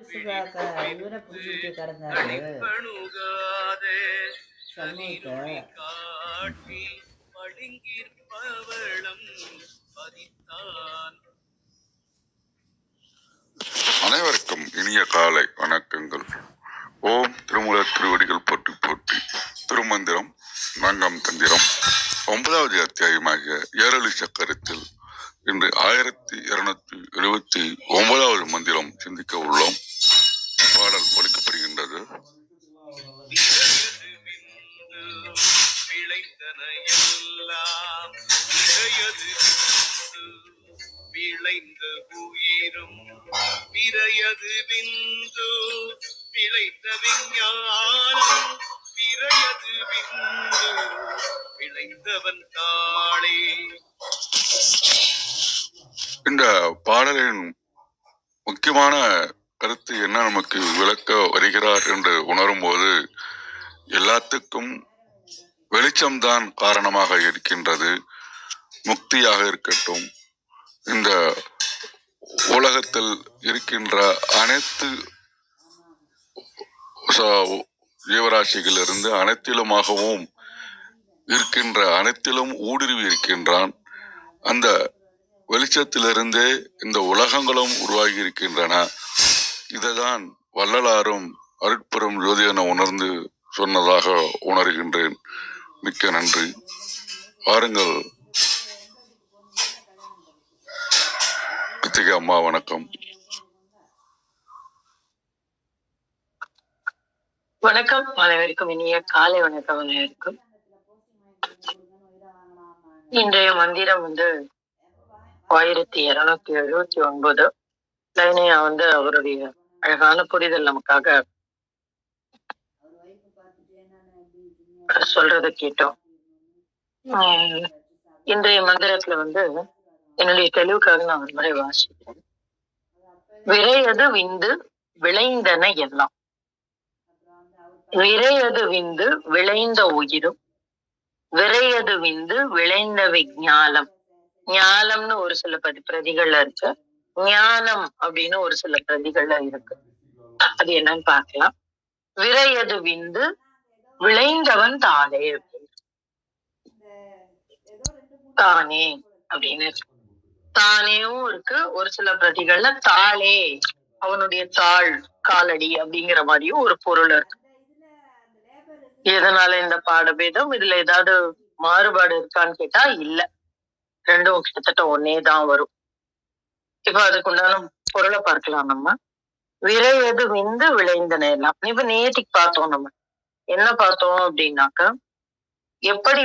சுதாக்கா இவரை பிடிச்சிக்கிட்டு கிடந்தாரு சண்முகத்தை. அனைவருக்கும் இனிய காலை வணக்கங்கள். ஓம் திருமூல திருவடிகள் போற்றி போற்றி. திருமந்திரம் 4ஆம் தந்திரம் 9வது அத்தியாயமாகிய ஏரளி சக்கரத்தில் இன்று 1279வது மந்திரம் சிந்திக்க உள்ளோம். பாடல் படிக்கப்படுகின்றது. விளைந்த உயிரும் விரையது விந்து விளைந்த விஞ்ஞானம் விரையது விந்து விளைந்தவன் தாளே. இந்த பாடலின் முக்கியமான கருத்து என்ன நமக்கு விளக்க வருகிறார் என்று உணரும் போது எல்லாத்துக்கும் வெளிச்சம்தான் காரணமாக இருக்கின்றது. முக்தியாக இருக்கட்டும், இந்த உலகத்தில் இருக்கின்ற அனைத்து ஜீவராசிகளிலிருந்து அனைத்திலுமாகவும் இருக்கின்ற அனைத்திலும் ஊடுருவி இருக்கின்றான். அந்த வெளிச்சத்திலிருந்தே இந்த உலகங்களும் உருவாகி இருக்கின்றன. இதைதான் வள்ளலாரும் அருட்பெரும் ஜோதி என உணர்ந்து சொன்னதாக உணர்கின்றேன். மிக்க நன்றி. வாருங்கள் கிருத்திகை அம்மா, வணக்கம். வணக்கம். அனைவருக்கும் இனிய காலை வணக்கம். அனைவருக்கும் இன்றைய மந்திரம் 1279. லைனையா அவருடைய அழகான புரிதல் நமக்காக சொல்றத கேட்டோம். இன்றைய மந்திரத்துல என்னுடைய தெளிவுக்காக நான் ஒரு முறை வாசிக்கிறேன். விரையது விந்து விளைந்தன எல்லாம். விரையது விந்து விளைந்த உயிரும் விரையது விந்து விளைந்த விஞ்ஞானம். ஞானம்னு ஒரு சில பிரதிகள்ல இருக்கு, ஞானம் அப்படின்னு ஒரு சில பிரதிகள்ல இருக்கு. அது என்னன்னு பார்க்கலாம். விரையது விந்து விளைந்தவன் தானே தானே அப்படின்னு தானேவும் இருக்கு. ஒரு சில பிரதிகள்ல தாளே, அவனுடைய தாள், காலடி அப்படிங்கிற மாதிரியும் ஒரு பொருள் இருக்கு. எதனால இந்த பாடபேதம்? இதுல ஏதாவது மாறுபாடு இருக்கான்னு கேட்டா இல்ல, ரெண்டும் கிட்டத்தட்ட ஒன்னேதான் வரும். இப்ப அதுக்குண்டான பொருளை பார்க்கலாம். நம்ம விரையது விந்து விளைந்தன எல்லாம். இப்ப நேற்றுக்கு பார்த்தோம். நம்ம என்ன பார்த்தோம் அப்படின்னாக்க, எப்படி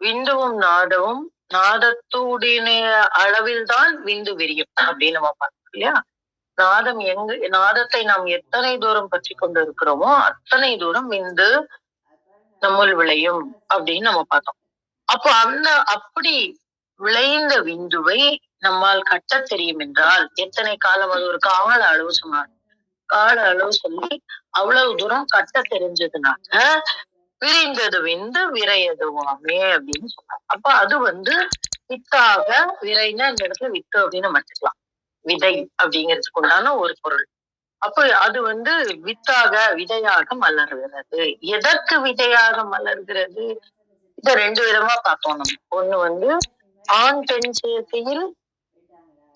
விந்துவும் நாதமும் நாதத்துடைய அளவில் தான் விந்து விரியும் அப்படின்னு நம்ம பார்த்தோம் இல்லையா? நாதத்தை நாம் எத்தனை தூரம் பற்றி கொண்டு இருக்கிறோமோ அத்தனை தூரம் விந்து நம்முள் விளையும் அப்படின்னு நம்ம பார்த்தோம். அப்போ அப்படி விளைந்த விந்துவை நம்மால் கட்ட தெரியும் என்றால் எத்தனை காலம்? அது ஒரு கால அளவு சொன்னார். கால அளவு சொல்லி அவ்வளவு தூரம் கட்ட தெரிஞ்சதுனால விரிந்தது விந்து விரையதுவாமே அப்படின்னு சொன்னார். அப்ப அது வித்தாக, விரைன்னா இந்த இடத்துல வித்து அப்படின்னு மட்டுக்கலாம், விதை அப்படிங்கிறதுக்கு உண்டான ஒரு பொருள். அப்ப அது வித்தாக, விதையாக மலர்கிறது. எதற்கு விதையாக மலர்கிறது? இத ரெண்டு விதமா பார்த்தோம் நம்ம. ஒண்ணு ஆண் பெண் சேர்க்கையில்,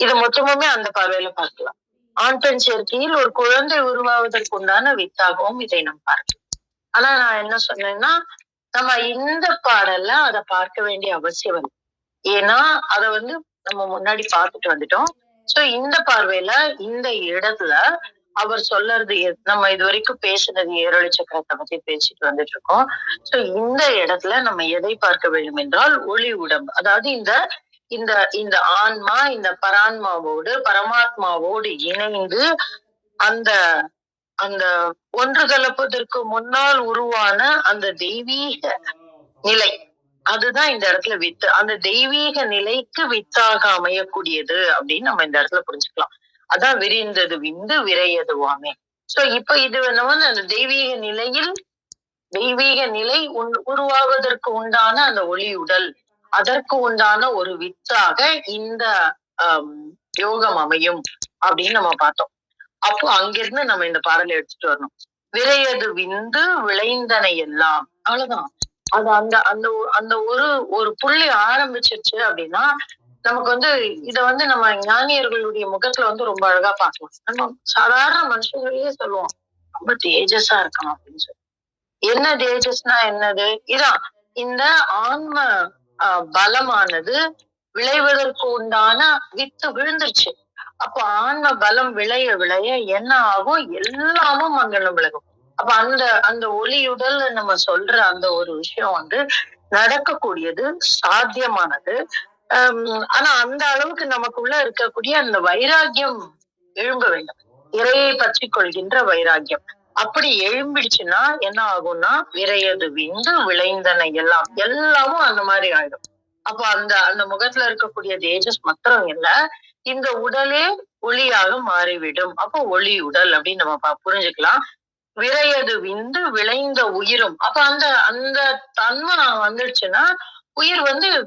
இது மொத்தமுமே அந்த பார்வையில பார்க்கலாம். ஆண் பெண் சேர்க்கையில் ஒரு குழந்தை உருவாவதற்கு உண்டான வித்தாகவும் இதை நம்ம பார்க்கலாம். ஆனா நான் என்ன சொன்னேன்னா, நம்ம இந்த பாடல்ல அதை பார்க்க வேண்டிய அவசியம் இல்லை. ஏன்னா அதை நம்ம முன்னாடி பார்த்துட்டு வந்துட்டோம். சோ இந்த பார்வையில இந்த இடத்துல அவர் சொல்றது, நம்ம இது வரைக்கும் பேசுனது ஏரளி சக்கரத்தை பத்தி பேசிட்டு வந்துட்டு இருக்கோம். சோ இந்த இடத்துல நம்ம எதை பார்க்க வேண்டும் என்றால், ஒளி உடம்பு. அதாவது இந்த இந்த இந்த ஆன்மா இந்த பரான்மாவோடு பரமாத்மாவோடு இணைந்து அந்த அந்த ஒன்று கலப்பதற்கு முன்னால் உருவான அந்த தெய்வீக நிலை, அதுதான் இந்த இடத்துல வித்து. அந்த தெய்வீக நிலைக்கு வித்தாக அமையக்கூடியது அப்படின்னு நம்ம இந்த இடத்துல புரிஞ்சுக்கலாம். அதான் விரிந்தது விந்து விரையதுவாமே. சோ இப்ப இது அந்த தெய்வீக நிலையில், தெய்வீக நிலை உருவாவதற்கு உண்டான அந்த ஒளி உடல், அதற்கு உண்டான ஒரு வித்தாக இந்த யோகம் அமையும் அப்படின்னு நம்ம பார்த்தோம். அப்போ அங்கிருந்து நம்ம இந்த பாடலை எடுத்துட்டு வரணும். விரையது விந்து விளைந்தனை எல்லாம், அவ்வளவுதான். அது அந்த அந்த அந்த ஒரு புள்ளி ஆரம்பிச்சிருச்சு அப்படின்னா நமக்கு இத நம்ம ஞானியர்களுடைய முகத்துல ரொம்ப அழகா பார்க்கலாம். நம்ம சாதாரண மனுஷங்களையே சொல்லுவோம் ரொம்ப தேஜஸா இருக்கலாம் அப்படின்னு சொல்லி. என்ன தேஜஸ்னா என்னது? இதான் இந்த ஆன்ம பலமானது விளைவதற்கு உண்டான வித்து விழுந்துருச்சு. அப்ப ஆன்ம பலம் விளைய விளைய என்ன ஆகும்? எல்லாமும் மங்களம் விலகும். அப்ப அந்த அந்த ஒளியுடல் நம்ம சொல்ற அந்த ஒரு விஷயம் நடக்கக்கூடியது, சாத்தியமானது. ஆனா அந்த அளவுக்கு நமக்குள்ள இருக்கக்கூடிய அந்த வைராக்கியம் எழும்ப வேண்டும். இறையை பற்றி கொள்கின்ற வைராக்கியம் அப்படி எழும்பிடுச்சுன்னா என்ன ஆகும்னா, விரையது விந்து விளைந்தன எல்லாம், எல்லாமும் அந்த மாதிரி ஆயிடும். அப்ப அந்த அந்த முகத்துல இருக்கக்கூடிய தேஜஸ் மாத்திரம் இல்ல, இந்த உடலே ஒளியாக மாறிவிடும். அப்போ ஒளி உடல் அப்படின்னு நம்ம புரிஞ்சுக்கலாம். விரையது விந்து விளைந்த உயிரும், அப்ப அந்த அந்த தன்மை வந்துடுச்சுன்னா உயிர்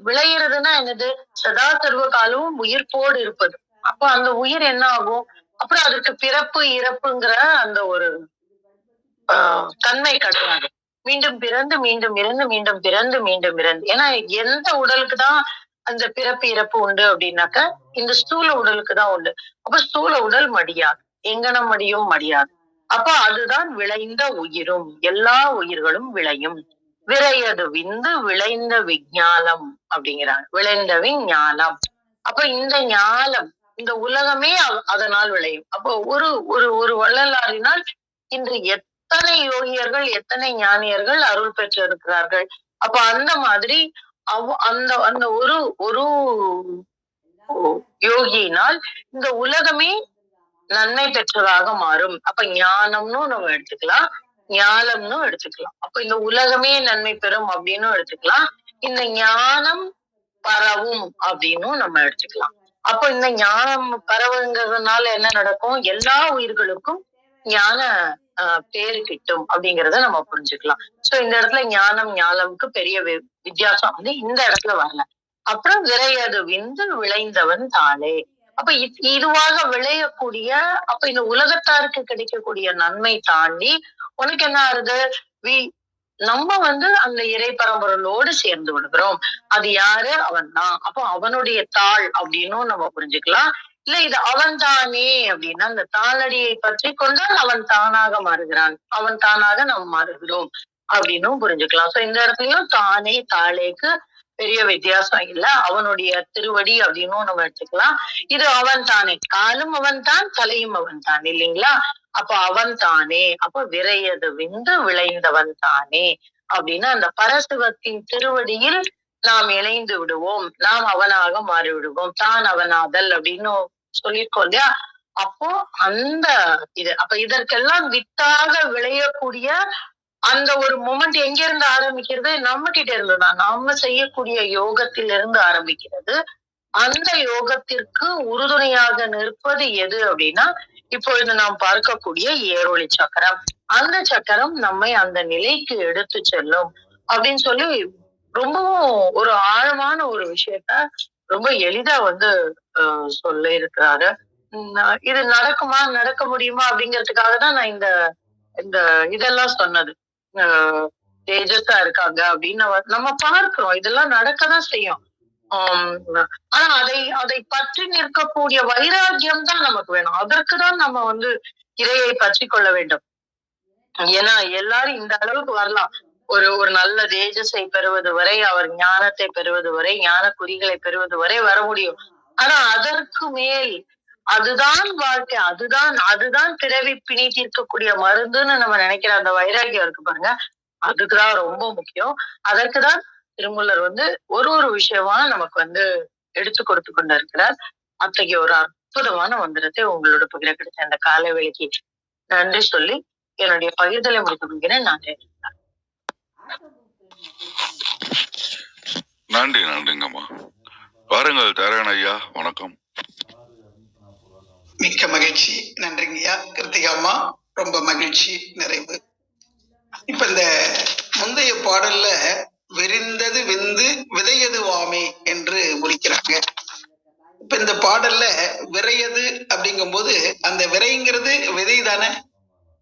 விளையிறதுன்னா என்னது? சதா சர்வ காலமும் உயிர்ப்போடு இருப்பது. அப்ப அந்த உயிர் என்ன ஆகும்? அப்புறம் அதற்கு பிறப்பு இறப்புங்கிற அந்த ஒரு தன்மை கிடையாது. மீண்டும் பிறந்து மீண்டும் இறந்து மீண்டும் பிறந்து மீண்டும் இறந்து. ஏன்னா எந்த உடலுக்கு தான் அந்த பிறப்பு இறப்பு உண்டு அப்படின்னாக்க இந்த ஸ்தூல உடலுக்கு தான் உண்டு. அப்ப ஸ்தூல உடல் மடியாது, எங்கனம் மடியும் மடியாது. அப்ப அதுதான் விளைந்த உயிரும், எல்லா உயிர்களும் விளையும். விரையது விந்து விளைந்த விஞ்ஞானம் அப்படிங்கிறாங்க. விளைந்த விஞ்ஞானம். அப்ப இந்த ஞானம், இந்த உலகமே அதனால் விளையும். அப்போ ஒரு ஒரு ஒரு வள்ளலாரினால் இன்று எத்தனை யோகியர்கள், எத்தனை ஞானியர்கள் அருள் பெற்று இருக்கிறார்கள். அப்ப அந்த மாதிரி அந்த அந்த ஒரு ஒரு யோகியினால் இந்த உலகமே நன்மை பெற்றதாக மாறும். அப்ப ஞானம்னு நம்ம எடுத்துக்கலாம், ஞானம்னு எடுத்துக்கலாம். அப்ப இந்த உலகமே நன்மை பெறும் அப்படின்னு எடுத்துக்கலாம். இந்த ஞானம் பரவும் அப்படின்னு நம்ம எடுத்துக்கலாம். அப்ப இந்த ஞானம் பரவுங்கிறதுனால என்ன நடக்கும்? எல்லா உயிர்களுக்கும் ஞான பேரு கிட்டும் அப்படிங்கறத நம்ம புரிஞ்சுக்கலாம். சோ இந்த இடத்துல ஞானம் ஞானம்க்கு பெரிய வித்தியாசம் இந்த இடத்துல வரல. அப்புறம் விரையது விந்து விளைந்தவன் தானே. அப்ப இதுவாக விளையக்கூடிய, அப்ப இந்த உலகத்தாருக்கு கிடைக்கக்கூடிய நன்மை தாண்டி உனக்கு என்ன ஆகுது? நம்ம அந்த இறை பரம்பொருளோடு சேர்ந்து விடுகிறோம். அது யாரு? அவன் தான். அப்போ அவனுடைய தாள் அப்படின்னும் நம்ம புரிஞ்சுக்கலாம். இல்ல இது அவன் தானே அப்படின்னா அந்த தாளடியை பற்றி கொண்டால் அவன் தானாக மாறுகிறான், அவன் தானாக நாம் மாறுகிறோம் அப்படின்னும் புரிஞ்சுக்கலாம். சோ இந்த இடத்துலயும் தானே தாளேக்கு பெரிய வித்தியாசம் இல்ல. அவனுடைய திருவடி அப்படின்னும் நம்ம எடுத்துக்கலாம். இது அவன் தானே, காலும் அவன் தான், தலையும் அவன் தான், இல்லைங்களா? அப்ப அவன் தானே. அப்ப விரையது விந்து விளைந்தவன் தானே அப்படின்னா அந்த பரசிவத்தின் திருவடியில் நாம் இணைந்து விடுவோம், நாம் அவனாக மாறி விடுவோம், தான் அவனாதல் அப்படின்னு சொல்லியிருக்கோம் இல்லையா? அப்போ அந்த இது அப்ப இதற்கெல்லாம் வித்தாக விளையக்கூடிய அந்த ஒரு மொமெண்ட் எங்க இருந்து ஆரம்பிக்கிறது? நம்ம கிட்ட இருந்துதான். நாம செய்யக்கூடிய யோகத்திலிருந்து ஆரம்பிக்கிறது. அந்த யோகத்திற்கு உறுதுணையாக நிற்பது எது அப்படின்னா இப்பொழுது நாம் பார்க்கக்கூடிய ஏரொளி சக்கரம். அந்த சக்கரம் நம்மை அந்த நிலைக்கு எடுத்து செல்லும் அப்படின்னு சொல்லி ரொம்பவும் ஒரு ஆழமான ஒரு விஷயத்த ரொம்ப எளிதா சொல்ல இருக்கிறாரு. இது நடக்குமா, நடக்க முடியுமா அப்படிங்கிறதுக்காக தான் நான் இந்த இந்த இதெல்லாம் சொன்னது. தேஜஸா இருக்காங்க அப்படின்னு நம்ம பார்க்கிறோம், இதெல்லாம் நடக்கதான் செய்யும். ஆனா அதை பற்றி நிற்கக்கூடிய வைராக்கியம் தான் நமக்கு வேணும். அதற்குதான் நம்ம இறையை பற்றி கொள்ள வேண்டும். ஏன்னா எல்லாரும் இந்த அளவுக்கு வரலாம். ஒரு ஒரு நல்ல தேஜஸை பெறுவது வரை, அவர் ஞானத்தை பெறுவது வரை, ஞான குறிகளை பெறுவது வரை வர முடியும். ஆனா அதற்கு மேல் அதுதான் வாழ்க்கை, அதுதான் பிறவி பிணி தீர்க்கக்கூடிய மருந்துன்னு நம்ம நினைக்கிற அந்த வைராக்கியம் இருக்கு பாருங்க, அதுக்குதான் ரொம்ப முக்கியம். அதற்குதான் திருமூலர் ஒரு ஒரு விஷயமா நமக்கு எடுத்து கொடுத்து கொண்டு இருக்கிறார். அத்தகைய ஒரு அற்புதமான மந்திரத்தை உங்களோட பகிர கிடைச்ச அந்த காலை வேளைக்கு நன்றி சொல்லி என்னுடைய பகிர்தலை முடித்துக் கொள்கிறேன். நன்றி. நன்றிங்கம்மா. பாருங்கள் தாராயண ஐயா, வணக்கம். மிக்க மகிழ்ச்சி. நன்றிங்கய்யா. கிருத்திகா அம்மா, ரொம்ப மகிழ்ச்சி, நிறைவு. இப்ப இந்த முந்தைய பாடல்ல விரிந்தது விந்து விதையது வாமே என்று முடிக்கிறாங்க. இப்ப இந்த பாடல்ல விரையது அப்படிங்கும்போது அந்த விரைங்கிறது விதை தானே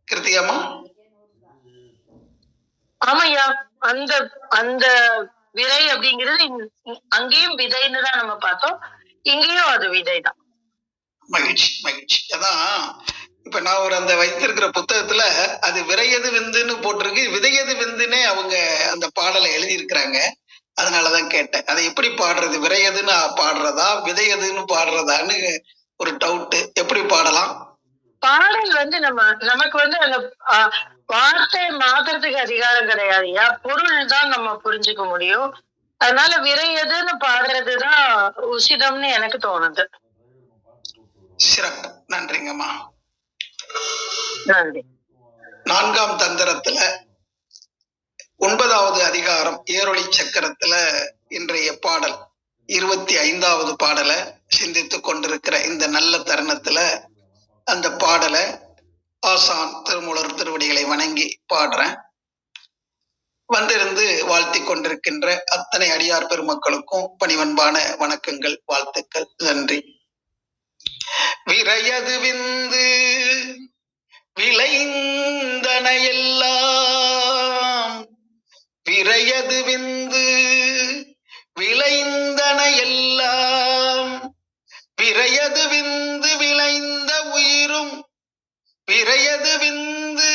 கிருத்திகம்மா? ஆமாய்யா, அந்த அந்த விதை அப்படிங்கிறது அங்கேயும் விதைன்னு தான் நம்ம பார்த்தோம், இங்கேயும் அது விதைதான். மகிழ்ச்சி மகிழ்ச்சி. அதான் இப்ப நான் ஒரு அந்த வைத்திருக்கிற புத்தகத்துல அது விரையது விந்துன்னு போட்டிருக்கு, விதையது விந்துன்னே அவங்க அந்த பாடலை எழுதியிருக்கிறாங்க. அதனாலதான் கேட்டேன், அதை எப்படி பாடுறது? விரையதுன்னு பாடுறதா விதையதுன்னு பாடுறதான்னு ஒரு டவுட். எப்படி பாடலாம்? பாடல் வந்து நமக்கு வந்து அந்த வார்த்தை மாத்துறதுக்கு அதிகாரம் கிடையாதுயா, பொருள் தான் நம்ம புரிஞ்சுக்க முடியும். அதனால விரையதுன்னு பாடுறதுதான் உசிதம்னு எனக்கு தோணுது. சிறப்பு, நன்றிங்கம்மா. நன்றி. 4ஆம் தந்திரத்துல 9வது அதிகாரம் ஏரொளி சக்கரத்துல இன்றைய பாடல் 25வது பாடலை சிந்தித்துக் கொண்டிருக்கிற இந்த நல்ல தருணத்துல அந்த பாடலை ஆசான் திருமூலர் திருவடிகளை வணங்கி பாடுறேன். வந்திருந்து வாழ்த்தி கொண்டிருக்கின்ற அத்தனை அடியார் பெருமக்களுக்கும் பணிவன்பான வணக்கங்கள், வாழ்த்துக்கள், நன்றி. விரையது விந்து விளைந்தன எல்லாம், விரையது விந்து விளைந்தன எல்லாம், விரையது விந்து விளைந்த உயிரும், விரையது விந்து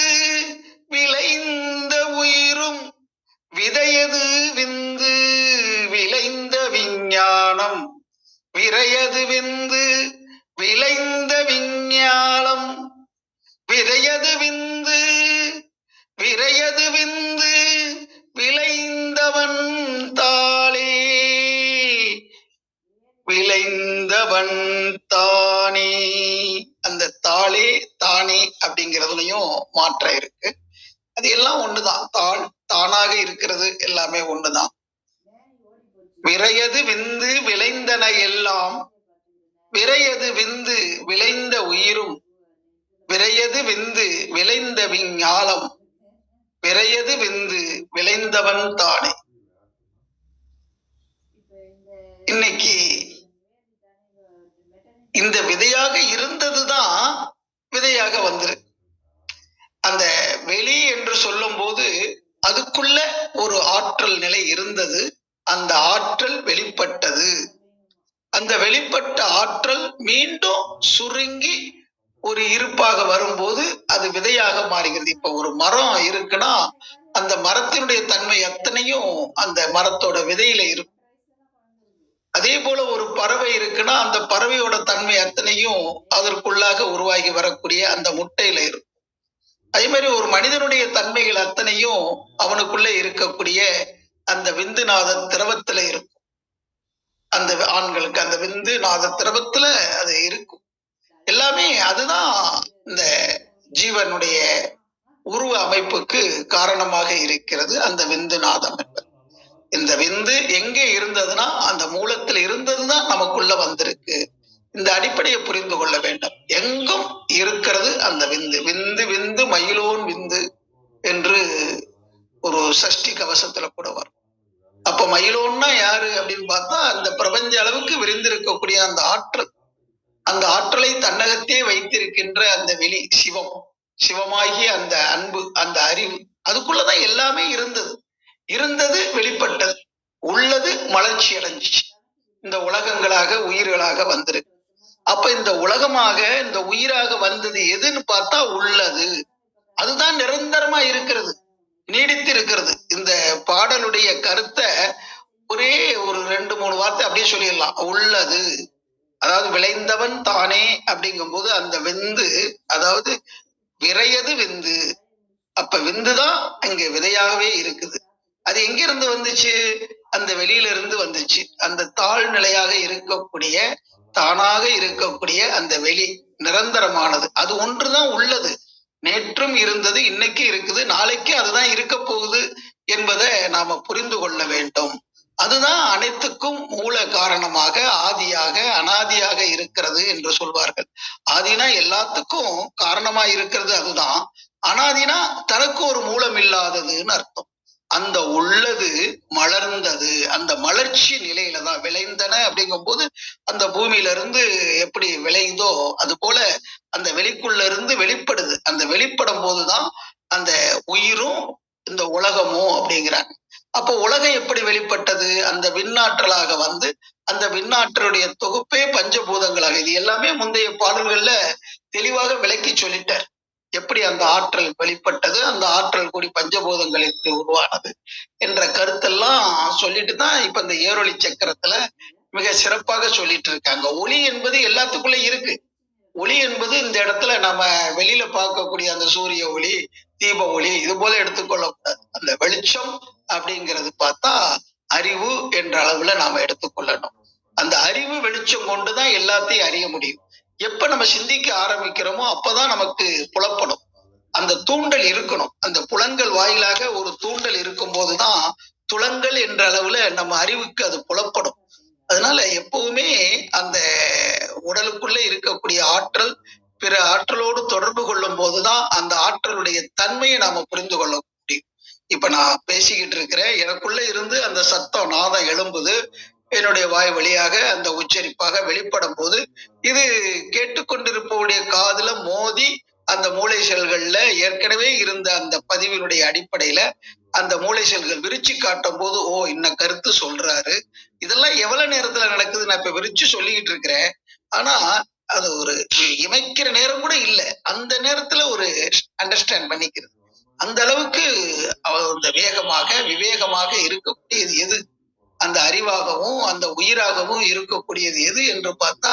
விளைந்த உயிரும், விதையது விந்து விளைந்த விஞ்ஞானம், விரையது விந்து விளைந்த விஞ்ஞானம், விரையது விந்து விரையது விந்து விளைந்தவன் தாளே, விளைந்தவன் தானே. அந்த தாளே தானே அப்படிங்கிறதுலயும் மாற்றம் இருக்கு. அது எல்லாம் ஒண்ணுதான், தாள் தானாக இருக்கிறது எல்லாமே ஒண்ணுதான். விரையது விந்து விளைந்தன எல்லாம், விரையது விந்து விளைந்த உயிரும், விரையது விந்து விளைந்த விஞ்ஞானம், விரையது விந்து விளைந்தவன் தானே. இன்னைக்கு இந்த விதையாக இருந்ததுதான் விதையாக வந்துரு. அந்த வெளி என்று சொல்லும் போது அதுக்குள்ள ஒரு ஆற்றல் நிலை இருந்தது, அந்த ஆற்றல் வெளிப்பட்டது. அந்த வெளிப்பட்ட ஆற்றல் மீண்டும் சுருங்கி ஒரு இருப்பாக வரும்போது அது விதையாக மாறுகிறது. இப்ப ஒரு மரம் இருக்குன்னா அந்த மரத்தினுடைய தன்மை அத்தனையும் அந்த மரத்தோட விதையில இருக்கும். அதே போல ஒரு பறவை இருக்குன்னா அந்த பறவையோட தன்மை அத்தனையும் அதற்குள்ளாக உருவாகி வரக்கூடிய அந்த முட்டையில இருக்கும். அதே மாதிரி ஒரு மனிதனுடைய தன்மைகள் அத்தனையும் அவனுக்குள்ள இருக்கக்கூடிய அந்த விந்து நாத திரவத்துல இருக்கும். அந்த ஆண்களுக்கு அந்த விந்து நாத திரவத்துல அது இருக்கும். எல்லாமே அதுதான் இந்த ஜீவனுடைய உருவ அமைப்புக்கு காரணமாக இருக்கிறது, அந்த விந்து நாதம் என்பது. இந்த விந்து எங்கே இருந்ததுன்னா அந்த மூலத்தில் இருந்ததுதான் நமக்குள்ள வந்திருக்கு. இந்த அடிப்படையை புரிந்து கொள்ள வேண்டும். எங்கும் இருக்கிறது அந்த விந்து. விந்து விந்து மயிலோன் விந்து என்று ஒரு சஷ்டி கவசத்துல கூட வரும். அப்ப மயிலோன்னா யாரு அப்படின்னு பார்த்தா அந்த பிரபஞ்ச அளவுக்கு விரிந்திருக்கக்கூடிய அந்த ஆற்றல், அந்த ஆற்றலை தன்னகத்தே வைத்திருக்கின்ற அந்த வெளி சிவம், சிவமாகிய அந்த அன்பு, அந்த அறிவு, அதுக்குள்ளதான் எல்லாமே இருந்தது. இருந்தது வெளிப்பட்டது, உள்ளது மலர்ச்சி அடைஞ்சிச்சு, இந்த உலகங்களாக உயிர்களாக வந்திருக்கு. அப்ப இந்த உலகமாக இந்த உயிராக வந்தது எதுன்னு பார்த்தா உள்ளது. அதுதான் நிரந்தரமா இருக்கிறது, நீடித்து இருக்கிறது. இந்த பாடலுடைய கருத்தை ஒரே ஒரு 2-3 வார்த்தை அப்படியே சொல்லிடலாம். உள்ளது, அதாவது விளைந்தவன் தானே அப்படிங்கும் போது அந்த விந்து, அதாவது விரையது விந்து. அப்ப விந்துதான் அங்க விதையாகவே இருக்குது. அது எங்க இருந்து வந்துச்சு? அந்த வெளியில இருந்து வந்துச்சு. அந்த தாழ்நிலையாக இருக்கக்கூடிய, தானாக இருக்கக்கூடிய அந்த வெளி நிரந்தரமானது, அது ஒன்றுதான் உள்ளது. நேற்றும் இருந்தது, இன்னைக்கு இருக்குது, நாளைக்கு அதுதான் இருக்க போகுது என்பதை நாம புரிந்து கொள்ள வேண்டும். அதுதான் அனைத்துக்கும் மூல காரணமாக, ஆதியாக அனாதியாக இருக்கிறது என்று சொல்வார்கள். ஆதினா எல்லாத்துக்கும் காரணமா இருக்கிறது அதுதான், அனாதினா தனக்கு ஒரு மூலம் இல்லாததுன்னு அர்த்தம். அந்த உள்ளது மலர்ந்தது. அந்த மலர்ச்சி நிலையில தான் விளைந்தன. அப்படிங்கும் போது அந்த பூமியில இருந்து எப்படி விளையுதோ அது போல அந்த வெளிக்குள்ள இருந்து வெளிப்படுது. அந்த வெளிப்படும் போதுதான் அந்த உயிரும் இந்த உலகமும் அப்படிங்கிறாங்க. அப்போ உலகம் எப்படி வெளிப்பட்டது? அந்த விண்ணாற்றலாக வந்து அந்த விண்ணாற்றலுடைய தொகுப்பே பஞ்சபூதங்களாக. இது எல்லாமே முந்தைய பாடல்கள்ல தெளிவாக விளக்கி சொல்லிட்டார். எப்படி அந்த ஆற்றல் வெளிப்பட்டது, அந்த ஆற்றல் கூடி பஞ்சபூதங்கள் எப்படி உருவானது என்ற கருத்தெல்லாம் சொல்லிட்டு தான் இப்ப இந்த ஏரொளி சக்கரத்துல மிக சிறப்பாக சொல்லிட்டு இருக்காங்க. ஒளி என்பது எல்லாத்துக்குள்ள இருக்கு. ஒளி என்பது இந்த இடத்துல நம்ம வெளியில பார்க்கக்கூடிய அந்த சூரிய ஒளி, தீப ஒளி இது போல எடுத்துக்கொள்ளக்கூடாது. அந்த வெளிச்சம் அப்படிங்கிறது பார்த்தா அறிவு என்ற அளவுல நாம எடுத்துக்கொள்ளணும். அந்த அறிவு வெளிச்சம் கொண்டுதான் எல்லாத்தையும் அறிய முடியும். எப்ப நம்ம சிந்திக்க ஆரம்பிக்கிறோமோ அப்பதான் நமக்கு புலப்படும். அந்த தூண்டல் இருக்கணும். அந்த புலன்கள் வாயிலாக ஒரு தூண்டல் இருக்கும் போதுதான் துலங்கள் என்ற அளவுல நம்ம அறிவுக்கு அது புலப்படும். அதனால எப்பவுமே அந்த உடலுக்குள்ள இருக்கக்கூடிய ஆற்றல் பிற ஆற்றலோடு தொடர்பு கொள்ளும் போதுதான் அந்த ஆற்றலுடைய தன்மையை நாம புரிந்து கொள்ள முடியும். இப்ப நான் பேசிக்கிட்டு இருக்கிறேன், எனக்குள்ள இருந்து அந்த சத்தம் நாதம் எழும்புது, என்னுடைய வாய் வழியாக அந்த உச்சரிப்பாக வெளிப்படும் போது இது கேட்டுக்கொண்டிருப்பவருடைய காதுல மோதி அந்த மூளை செல்கள்ல ஏற்கனவே இருந்த அந்த பதிவினுடைய அடிப்படையில அந்த மூளை செல்கள் விரிச்சு காட்டும் போது ஓ இன்ன கருத்து சொல்றாரு. இதெல்லாம் எவ்வளவு நேரத்துல நடக்குது? நான் இப்ப விரிச்சு சொல்லிக்கிட்டு இருக்கிறேன். ஆனா அது ஒரு இமைக்கிற நேரம் கூட இல்லை. அந்த நேரத்துல ஒரு அண்டர்ஸ்டாண்ட் பண்ணிக்கிறது. அந்த அளவுக்கு அந்த வேகமாக விவேகமாக இருக்கக்கூடியது எது? அந்த அறிவாகவும் அந்த உயிராகவும் இருக்கக்கூடியது எது என்று பார்த்தா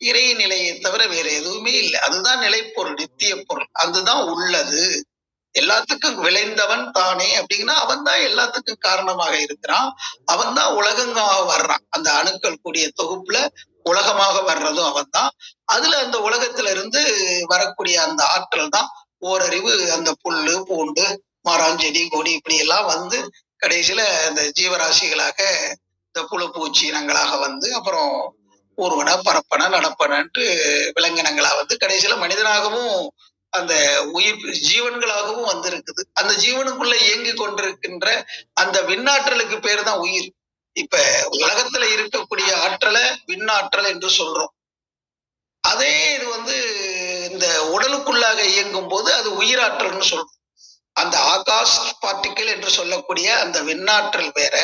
இறை நிலையை தவிர வேற எதுவுமே இல்லை. அதுதான் நிலைப்பொருள், நித்திய பொருள். அதுதான் உள்ளது. எல்லாத்துக்கும் விளைந்தவன் தானே அப்படின்னா அவன் தான் எல்லாத்துக்கும் காரணமாக இருக்கிறான். அவன் தான் உலகமாக வர்றான். அந்த அணுக்கள் கூடிய தொகுப்புல உலகமாக வர்றதும் அவன் தான். அதுல அந்த உலகத்துல இருந்து வரக்கூடிய அந்த ஆற்றல் தான் ஓரறிவு அந்த புல்லு பூண்டு மரம் செடி கொடி இப்படி எல்லாம் வந்து கடைசியில இந்த ஜீவராசிகளாக இந்த புழு பூச்சி இனங்களாக வந்து அப்புறம் ஊர்வன பரப்பன நடப்பனன்ட்டு விலங்கினங்களா வந்து கடைசியில மனிதனாகவும் அந்த உயிர் ஜீவன்களாகவும் வந்திருக்குது. அந்த ஜீவனுக்குள்ள இயங்கி கொண்டிருக்கின்ற அந்த விண்ணாற்றலுக்கு பேரு தான் உயிர். இப்ப உலகத்துல இருக்கக்கூடிய ஆற்றலை விண்ணாற்றல் என்று சொல்றோம். அதே இது வந்து இந்த உடலுக்குள்ளாக இயங்கும் போது அது உயிராற்றல்னு சொல்றோம். அந்த ஆகாஷ் பார்ட்டிக்கல் என்று சொல்லக்கூடிய அந்த விண்ணாற்றல் வேற,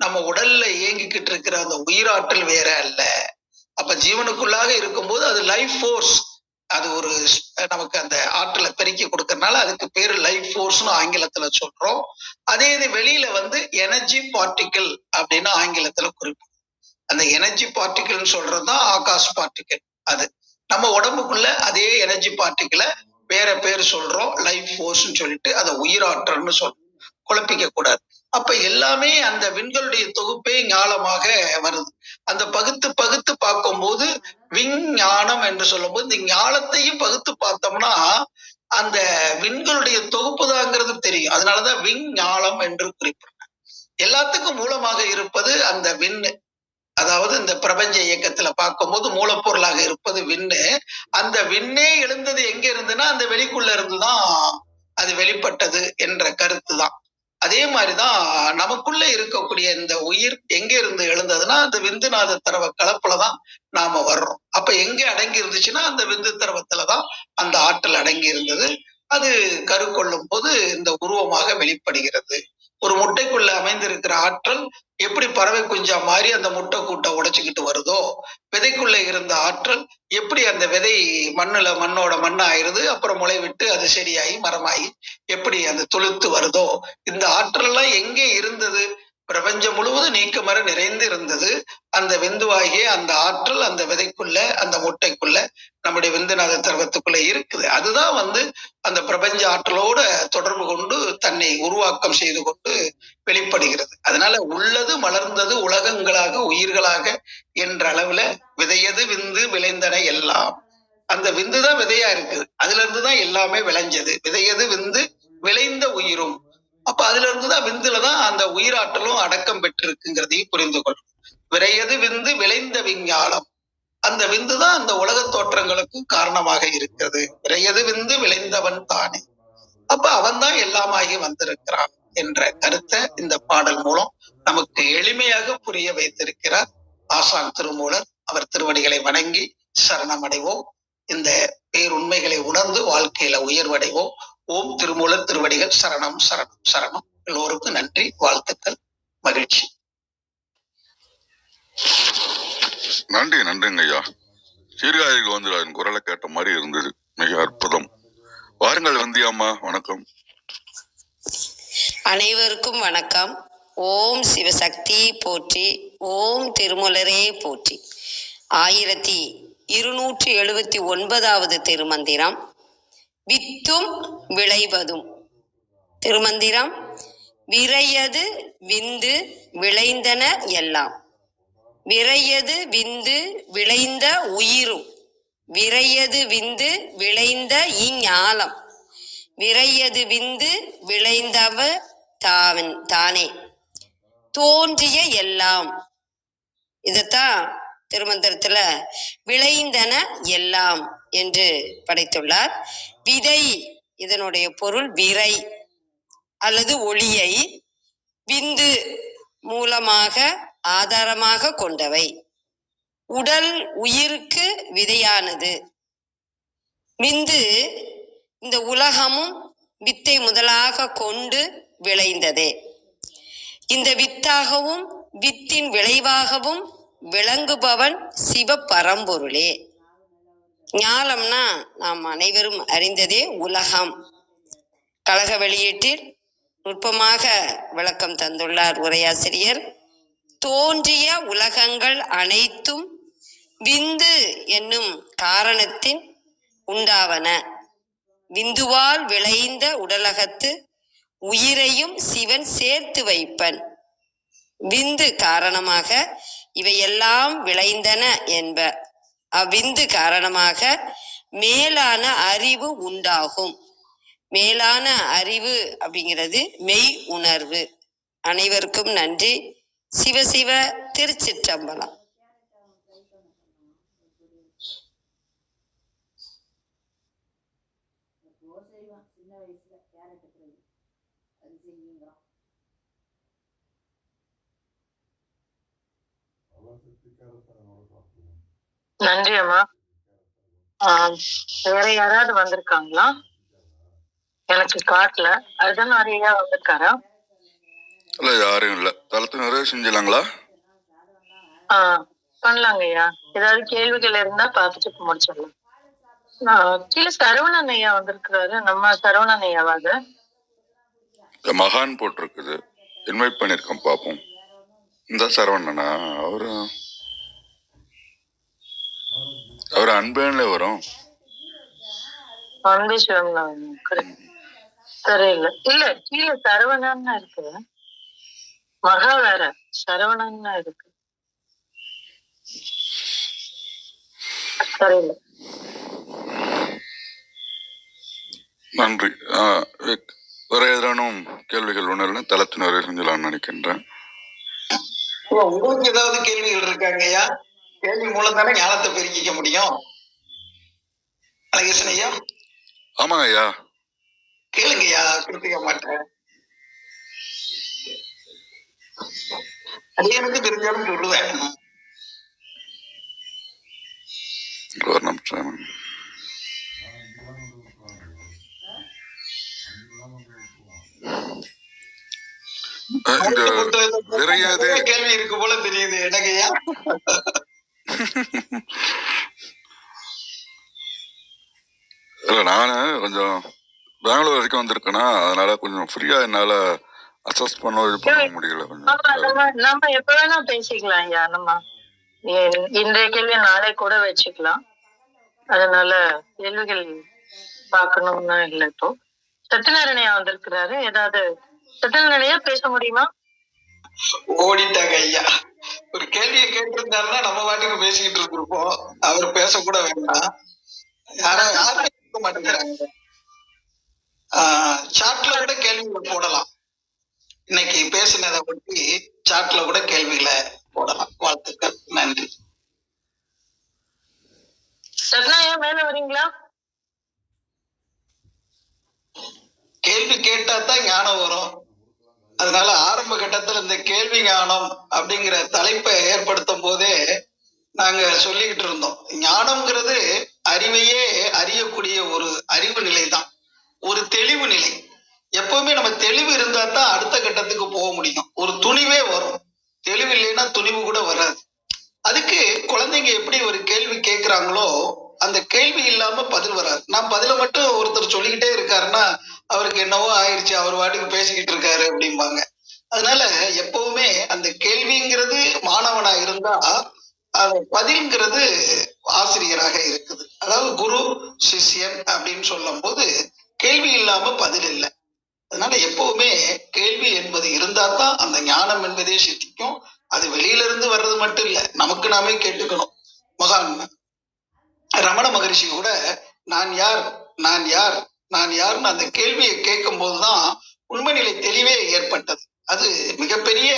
நம்ம உடல்ல இயங்கிக்கிட்டு இருக்கிற அந்த உயிராற்றல் வேற அல்ல. அப்ப ஜீவனுக்குள்ளாக இருக்கும்போது அது லைஃப் ஃபோர்ஸ். அது ஒரு நமக்கு அந்த ஆற்றலை பெருக்கி கொடுக்கறதுனால அதுக்கு பேரு லைஃப் ஃபோர்ஸ்னு ஆங்கிலத்துல சொல்றோம். அதே இது வெளியில வந்து எனர்ஜி பார்ட்டிக்கல் அப்படின்னு ஆங்கிலத்துல குறிப்பிடும். அந்த எனர்ஜி பார்ட்டிக்கல்னு சொல்றதுதான் ஆகாஷ் பார்ட்டிக்கல். அது நம்ம உடம்புக்குள்ள அதே எனர்ஜி பார்ட்டிக்கலை வேற பேர் சொல்றோம், லைஃப் ஃபோர்ஸ்ன்னு சொல்லிட்டு அதை உயிராற்றல்னு சொல்றோம். குழப்பிக்க கூடாது. அப்ப எல்லாமே அந்த விண்களுடைய தொகுப்பே ஞானமாக வருது. அந்த பகுத்து பகுத்து பார்க்கும்போது விஞ்ஞானம் என்று சொல்லும் போது இந்த ஞானத்தையும் பகுத்து பார்த்தோம்னா அந்த விண்களுடைய தொகுப்பு தாங்கிறது தெரியும். அதனாலதான் விஞ்ஞானம் என்று குறிப்பிடுறாங்க. எல்லாத்துக்கும் மூலமாக இருப்பது அந்த விண்ணு. அதாவது இந்த பிரபஞ்ச இயக்கத்துல பார்க்கும்போது மூலப்பொருளாக இருப்பது விண்ணு. அந்த விண்ணே எழுந்தது எங்க இருந்துன்னா அந்த வெளிக்குள்ள இருந்துதான் அது வெளிப்பட்டது என்ற கருத்து தான். அதே மாதிரிதான் நமக்குள்ள இருக்கக்கூடிய இந்த உயிர் எங்க இருந்து எழுந்ததுன்னா அந்த விந்துநாத திரவ கலப்புலதான் நாம வர்றோம். அப்ப எங்க அடங்கி இருந்துச்சுன்னா அந்த விந்து திரவத்துலதான் அந்த ஆற்றல் அடங்கி இருந்தது. அது கருக்கொள்ளும் போது இந்த உருவமாக வெளிப்படுகிறது. ஒரு முட்டைக்குள்ள அமைந்திருக்கிற ஆற்றல் எப்படி பறவை குஞ்சா மாறி அந்த முட்டை கூட்டை உடைச்சுக்கிட்டு வருதோ, விதைக்குள்ள இருந்த ஆற்றல் எப்படி அந்த விதை மண்ணோட மண்ணா ஆயிருது, அப்புறம் முளை விட்டு அது செடியாகி மரமாகி எப்படி அந்த துளுத்து வருதோ, இந்த ஆற்றல் எல்லாம் எங்கே இருந்தது? பிரபஞ்சம் முழுவதும் நீக்கமர நிறைந்து இருந்தது. அந்த விந்துவாகிய அந்த ஆற்றல் அந்த விதைக்குள்ள அந்த முட்டைக்குள்ள நம்முடைய விந்துநாத திரவத்துக்குள்ள இருக்குது. அதுதான் வந்து அந்த பிரபஞ்ச ஆற்றலோட தொடர்பு கொண்டு தன்னை உருவாக்கம் செய்து கொண்டு வெளிப்படுகிறது. அதனால உள்ளது மலர்ந்தது உலகங்களாக உயிர்களாக என்ற அளவுல விதையது விந்து விளைந்தன எல்லாம். அந்த விந்துதான் விதையா இருக்குது. அதுல இருந்துதான் எல்லாமே விளைஞ்சது. விதையது விந்து விளைந்த உயிரும். அப்ப அதுல இருந்துதான் விந்துலதான் அந்த உயிராற்றலும் அடக்கம் பெற்றிருக்குங்கிறதையும் புரிந்து கொள்ளும். விரையது விந்து விளைந்த விஞ்ஞானம். அந்த விந்துதான் அந்த உலக தோற்றங்களுக்கு காரணமாக இருக்கிறது. விரையது விந்து விளைந்தவன் தானே. அப்ப அவன் தான் எல்லாமாகி வந்திருக்கிறான். என்ற கருத்தை இந்த பாடல் மூலம் நமக்கு எளிமையாக புரிய வைத்திருக்கிறார் ஆசான் திருமூலர். அவர் திருவடிகளை வணங்கி சரணமடைவோம். இந்த பேருண்மைகளை உணர்ந்து வாழ்க்கையில உயர்வடைவோம். ஓம் திருமூலர் திருவடிகள் சரணம் சரணம் சரணம். எல்லோருக்கும் நன்றி, வாழ்த்துக்கள், மகிழ்ச்சி. நன்றிங்க ஐயா. சீர்காழி கோவிந்தராஜன் குரலை கேட்ட மாதிரி இருந்தது. மிக அற்புதம். வாருங்கள் வந்தியாம்மா, வணக்கம். அனைவருக்கும் வணக்கம். ஓம் சிவசக்தி போற்றி, ஓம் திருமூலரே போற்றி. 1279வது திருமந்திரம். வித்தும் விளைவதும். திருமந்திரம். விரையது விந்து விளைந்தன எல்லாம். விரையது விந்து விளைந்த உயிரும். விரையது விந்து விளைந்த இஞ்ஞாலம். விரையது விந்து விளைந்தவ தானே. தோன்றிய எல்லாம். இதத்தான் திருமந்திரத்துல விளைந்தன எல்லாம் என்று படைத்துள்ளார். விதை, இதனுடைய பொருள் விரை அல்லது ஒளியை. விந்து மூலமாக ஆதாரமாக கொண்டவை. உடல் உயிருக்கு விதையானது. விந்து இந்த உலகமும் வித்தை முதலாக கொண்டு விளைந்ததே. இந்த வித்தாகவும் வித்தின் விளைவாகவும் விளங்குபவன் சிவ பரம்பொருளே. ஞாலம்னா நாம் அனைவரும் அறிந்ததே உலகம். கழக வெளியீட்டில் நுட்பமாக விளக்கம் தந்துள்ளார் உரையாசிரியர். தோன்றிய உலகங்கள் அனைத்தும் விந்து என்னும் காரணத்தின் உண்டாவன. விந்துவால் விளைந்த உடலகத்து உயிரையும் சிவன் சேர்த்து வைப்பன். விந்து காரணமாக இவையெல்லாம் விளைந்தன என்ப. அவ்விந்து காரணமாக மேலான அறிவு உண்டாகும். மேலான அறிவு அப்படிங்கிறது மெய் உணர்வு. அனைவருக்கும் நன்றி. சிவசிவ. திருச்சிற்றம்பலம். நன்றி அம்மா. வேற யாராவது வந்திருக்காங்களா? எனக்கு காட்டல. அதுதான் நிறைய வந்திருக்காரா? இல்ல, யாரும் இல்ல. தளத்து நிறைய செஞ்சலாங்களா? பண்ணலாங்க ஐயா. ஏதாவது கேள்விகள் இருந்தா பார்த்துட்டு முடிச்சிடலாம். கீழே சரவணன் ஐயா வந்திருக்கிறாரு. நம்ம சரவணன் ஐயாவாது மகான் போட்டிருக்குது. இன்வைட் பண்ணிருக்கோம், பார்ப்போம். இந்த சரவணனா? அவரு அன்பேன்ல வரும். அன்பே சிவம் தெரியல. இல்ல, கீழே சரவணன் இருக்கு. மகா வேற, சரவணன் இருக்கு. தெரியல. நன்றி. வேற ஏதானும் கேள்விகள் ஒண்ணு தளத்து நிறைய செஞ்சலாம்னு நினைக்கின்றேன். உங்களுக்கு ஏதாவது கேள்விகள் இருக்காங்க ஐயா? கேள்வி மூலம் தானே ஞானத்தை பெருக்கிக்க முடியும். அழகேசன் ஐயா. ஆமாங்க ஐயா. கேளுங்க ஐயா, கொடுத்துக்க மாட்டேன். அது எனக்கு தெரிஞ்சாலும் சொல்லுவேன். ஒரு நிமிஷம். கேள்வி இருக்கு போல தெரியுது எனக்கு ஐயா. இல்ல, நானு கொஞ்சம் பெங்களூர் வரைக்கும் வந்திருக்கேன்னா, அதனால கொஞ்சம் ஃப்ரீயா என்னால அசஸ் பண்ண முடியல. நம்ம எப்ப வேணா பேசிக்கலாம் ஐயா. நம்ம இன்றைய கேள்வி நாளை கூட வச்சுக்கலாம். அதனால கேள்விகள் பார்க்கணும்னா இல்லை. இப்போ சத்யநாராயணையா வந்திருக்கிறாரு. ஏதாவது சத்யநாராயணையா பேச முடியுமா? ஓடிட்டாங்க ஐயா. ஒரு கேள்வியை கேட்டிருந்தாருன்னா நம்ம வாட்டுக்கு பேசிக்கிட்டு இருந்திருப்போம். அவர் பேசக்கூட வேண்டாம். யாரும் இருக்க மாட்டேங்கிறாங்க. சாட்ல கூட கேள்விகளை போடலாம். இன்னைக்கு பேசினதை பற்றி சாட்ல கூட கேள்விகளை போடலாம். வாழ்த்துக்கள், நன்றி. சத்யநாராயணா மேல வரீங்களா? கேள்வி கேட்டா தான் ஞானம் வரும். அதனால ஆரம்ப கட்டத்துல இந்த கேள்வி ஞானம் அப்படிங்கிற தலைப்பை ஏற்படுத்தும் போதே நாங்க சொல்லிக்கிட்டு இருந்தோம். ஞானம்ங்கிறது அறிவையே அறியக்கூடிய ஒரு அறிவு நிலை தான், ஒரு தெளிவு நிலை. எப்பவுமே நம்ம தெளிவு இருந்தா தான் அடுத்த கட்டத்துக்கு போக முடியும். ஒரு துணிவே வரும், தெளிவு இல்லைன்னா துணிவு கூட வராது. அதுக்கு குழந்தைங்க எப்படி ஒரு கேள்வி கேட்கிறாங்களோ அந்த கேள்வி இல்லாம பதில் வராது. நான் பதில மட்டும் ஒருத்தர் சொல்லிக்கிட்டே இருக்காருன்னா அவருக்கு என்னவோ ஆயிடுச்சு, அவர் வாட்டுக்கு பேசிக்கிட்டு இருக்காரு அப்படிம்பாங்க. அதனால எப்பவுமே அந்த கேள்விங்கிறது மாணவனா இருந்தா அது பதில்ங்கிறது ஆசிரியராக இருக்குது. அதாவது குரு சிஷ்யன் அப்படின்னு சொல்லும் போது கேள்வி இல்லாம பதில் இல்லை. அதனால எப்பவுமே கேள்வி என்பது இருந்தா தான் அந்த ஞானம் என்பதே சித்திக்கும். அது வெளியில இருந்து வர்றது மட்டும் இல்ல, நமக்கு நாமே கேட்டுக்கணும். மகான் ரமண மகரிஷி கூட நான் யார் நான் யார் நான் யார்னு அந்த கேள்வியை கேட்கும் போதுதான் உண்மை நிலை தெளிவே ஏற்பட்டது. அது மிகப்பெரிய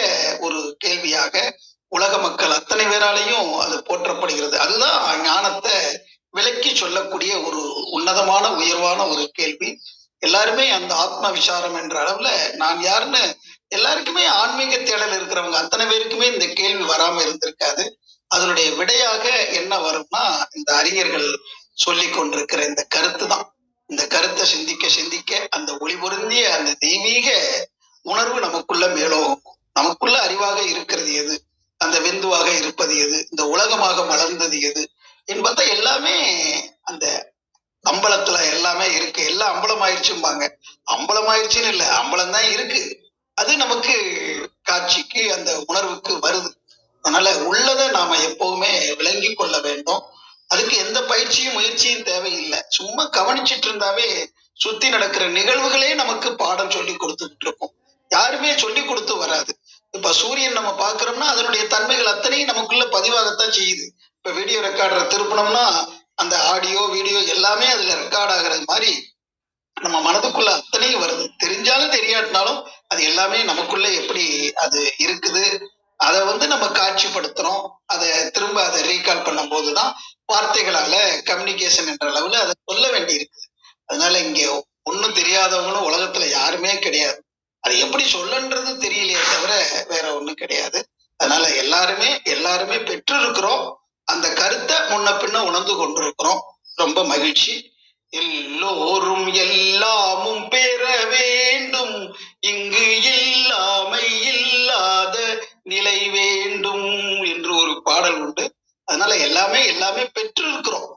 ஒரு கேள்வியாக உலக மக்கள் அத்தனை பேராலையும் அது போற்றப்படுகிறது. அதுதான் ஞானத்தை விளக்கி சொல்லக்கூடிய ஒரு உன்னதமான உயர்வான ஒரு கேள்வி. எல்லாருமே அந்த ஆத்ம விசாரம் என்ற அளவுல நான் யாருன்னு எல்லாருக்குமே ஆன்மீக தேடல் இருக்கிறவங்க அத்தனை பேருக்குமே இந்த கேள்வி வராம இருந்திருக்காது. அதனுடைய விடையாக என்ன வரும்னா இந்த அறிஞர்கள் சொல்லி கொண்டிருக்கிற இந்த கருத்து தான். இந்த கருத்தை சிந்திக்க சிந்திக்க அந்த ஒளி பொருந்திய அந்த தெய்வீக உணர்வு நமக்குள்ள மேலோகும். நமக்குள்ள அறிவாக இருக்கிறது எது, அந்த விந்துவாக இருப்பது எது, இந்த உலகமாக மலர்ந்தது எது என்பதை எல்லாமே அந்த அம்பலத்துல எல்லாமே இருக்கு. எல்லாம் அம்பலம் ஆயிடுச்சும்பாங்க. அம்பலம் ஆயிடுச்சுன்னு இல்லை, அம்பலம் தான் இருக்கு. அது நமக்கு காட்சிக்கு அந்த உணர்வுக்கு வருது. அதனால உள்ளதை நாம எப்பவுமே விளங்கி கொள்ள வேண்டும். அதுக்கு எந்த பயிற்சியும் முயற்சியும் தேவையில்லை. சும்மா கவனிச்சிட்டு இருந்தாவே சுத்தி நடக்கிற நிகழ்வுகளே நமக்கு பாடம் சொல்லி கொடுத்துட்டு இருக்கும். யாருமே சொல்லி கொடுத்து வராது. இப்ப சூரியன் நம்ம பாக்குறோம்னா அதனுடைய தன்மைகள் அத்தனையும் நமக்குள்ள பதிவாகத்தான் செய்யுது. இப்ப வீடியோ ரெக்கார்டரை திருப்பினோம்னா அந்த ஆடியோ வீடியோ எல்லாமே அதுல ரெக்கார்ட் ஆகிறது மாதிரி நம்ம மனதுக்குள்ள அத்தனையும் வருது. தெரிஞ்சாலும் தெரியாட்டினாலும் அது எல்லாமே நமக்குள்ள எப்படி அது இருக்குது, அதை நம்ம காட்சிப்படுத்துறோம். அதை திரும்ப அதை ரீகால் பண்ணும் போதுதான் வார்த்தைகளால கம்யூனிகேஷன் என்ற அளவுல அதை சொல்ல வேண்டி இருக்குது. அதனால இங்க ஒண்ணும் தெரியாதவங்களும் உலகத்துல யாருமே கிடையாது. அது எப்படி சொல்லன்றது தெரியலையே தவிர வேற ஒண்ணும் கிடையாது. அதனால எல்லாருமே பெற்று இருக்கிறோம். அந்த கருத்தை முன்ன பின்ன உணர்ந்து கொண்டிருக்கிறோம். ரொம்ப மகிழ்ச்சி. எல்லோரும் எல்லாமும் பெற வேண்டும், இங்கு இல்லாமை இல்லாத நிலை வேண்டும் என்று ஒரு பாடல் உண்டு. அதனால எல்லாமே பெற்று இருக்கிறோம்.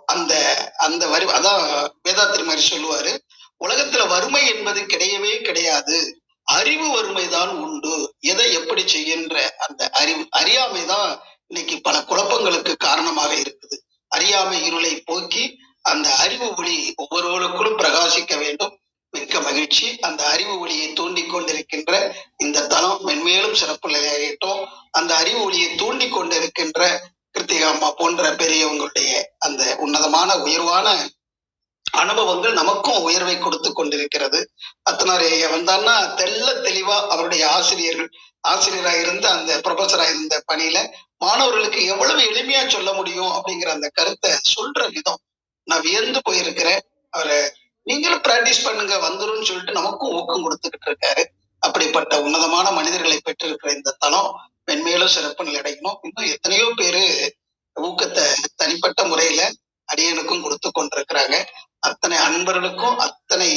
அந்த வரி அதான் வேதாத்திரி மாதிரி சொல்லுவாரு, உலகத்துல வறுமை என்பது கிடையவே கிடையாது, அறிவு வறுமைதான் உண்டு. எதை எப்படி செய்கின்ற அந்த அறியாமைதான் இன்னைக்கு பல குழப்பங்களுக்கு காரணமாக இருக்குது. அறியாமை இருளை போக்கி அந்த அறிவு ஒளி ஒவ்வொருவருக்குள்ளும் பிரகாசிக்க வேண்டும். மிக்க மகிழ்ச்சி. அந்த அறிவு ஒளியை தூண்டி கொண்டிருக்கின்ற இந்த தளம் மென்மேலும் சிறப்பு நிலையாகட்டும். அந்த அறிவு ஒளியை தூண்டி கொண்டிருக்கின்ற கிருத்திகா அம்மா போன்ற பெரியவங்களுடைய அந்த உன்னதமான உயர்வான அனுபவங்கள் நமக்கும் உயர்வை கொடுத்து கொண்டிருக்கிறது. அத்தனார் வந்தான்னா தெல்ல தெளிவா அவருடைய ஆசிரியராக இருந்த அந்த ப்ரொஃபஸரா இருந்த பணியில மாணவர்களுக்கு எவ்வளவு எளிமையா சொல்ல முடியும் அப்படிங்கிற அந்த கருத்தை சொல்ற விதம் நான் வியந்து போயிருக்கிறேன். அவரை நீங்களும் பிராக்டிஸ் பண்ணுங்க வந்துரும்னு சொல்லிட்டு நமக்கும் ஊக்கம் கொடுத்துக்கிட்டு இருக்காரு. அப்படிப்பட்ட உன்னதமான மனிதர்களை பெற்றிருக்கிற இந்த தளம் மென்மேலும் சிறப்பு நிலை அடையணும். இன்னும் எத்தனையோ பேரு ஊக்கத்தை தனிப்பட்ட முறையில அடியனுக்கும் கொடுத்து கொண்டிருக்கிறாங்க. அத்தனை அன்பர்களுக்கும் அத்தனை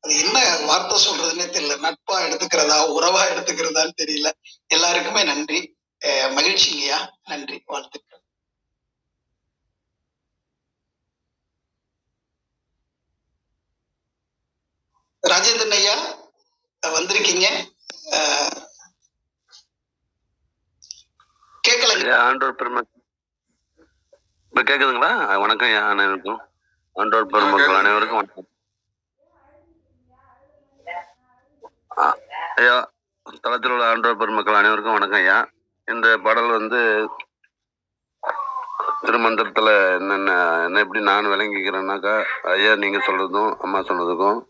அது என்ன வார்த்தை சொல்றதுன்னே தெரியல, நட்பா எடுத்துக்கிறதா உறவா எடுத்துக்கிறதான்னு தெரியல. எல்லாருக்குமே நன்றி, மகிழ்ச்சிங்கய்யா. நன்றி, வாழ்த்துக்கள். ராஜேந்திரன் ஐயா வந்திருக்கீங்க, கேட்கல? ஆண்டோர் பெருமை கேக்குதுங்களா? வணக்கம் ஐயா அனைவருக்கும். ஆண்டோர் பெருமக்கள் அனைவருக்கும் வணக்கம் ஐயா. தளத்தில் உள்ள ஆண்டோர் பெருமக்கள் அனைவருக்கும் வணக்கம் ஐயா. இந்த பாடல் திருமந்திரத்துல என்ன எப்படி நான் விளங்கிக்கிறேன்னாக்கா, ஐயா நீங்க சொல்றதும் அம்மா சொன்னதுக்கும்